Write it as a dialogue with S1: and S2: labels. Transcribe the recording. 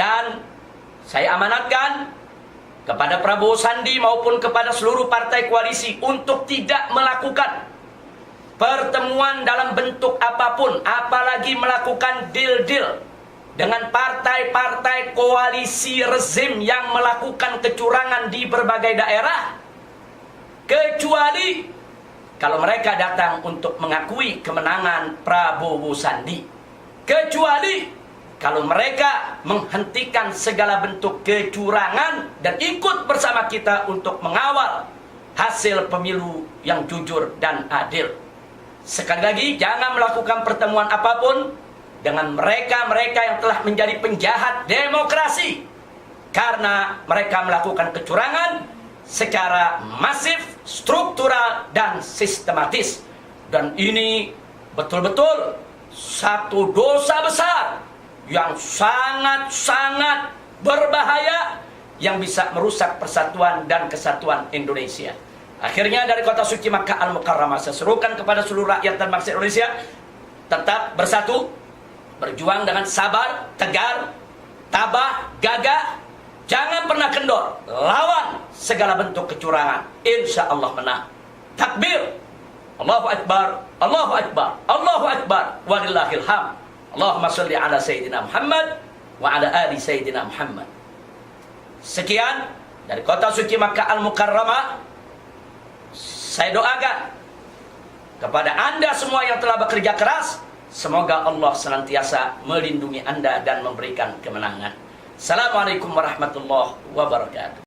S1: Dan saya amanatkan kepada Prabowo Sandi maupun kepada seluruh partai koalisi untuk tidak melakukan pertemuan dalam bentuk apapun, apalagi melakukan deal-deal dengan partai-partai koalisi rezim yang melakukan kecurangan di berbagai daerah, kecuali kalau mereka datang untuk mengakui kemenangan Prabowo Sandi, kecuali kalau mereka menghentikan segala bentuk kecurangan dan ikut bersama kita untuk mengawal hasil pemilu yang jujur dan adil. Sekali lagi, jangan melakukan pertemuan apapun dengan mereka-mereka yang telah menjadi penjahat demokrasi, karena mereka melakukan kecurangan secara masif, struktural, dan sistematis. Dan ini betul-betul satu dosa besar yang sangat-sangat berbahaya yang bisa merusak persatuan dan kesatuan Indonesia. Akhirnya dari kota suci Makkah Al-Mukarramah, saya serukan kepada seluruh rakyat dan bangsa Indonesia tetap bersatu, berjuang dengan sabar, tegar, tabah, gagah, jangan pernah kendor, lawan segala bentuk kecurangan. Insya Allah menang. Takbir, Allahu Akbar, Allahu Akbar, Allahu Akbar, walillahil hamd. Allahumma salli ala Sayyidina Muhammad wa ala ali Sayyidina Muhammad. Sekian dari kota suci Makkah Al-Mukarramah. Saya doakan kepada Anda semua yang telah bekerja keras, semoga Allah senantiasa melindungi Anda dan memberikan kemenangan. Assalamualaikum warahmatullahi wabarakatuh.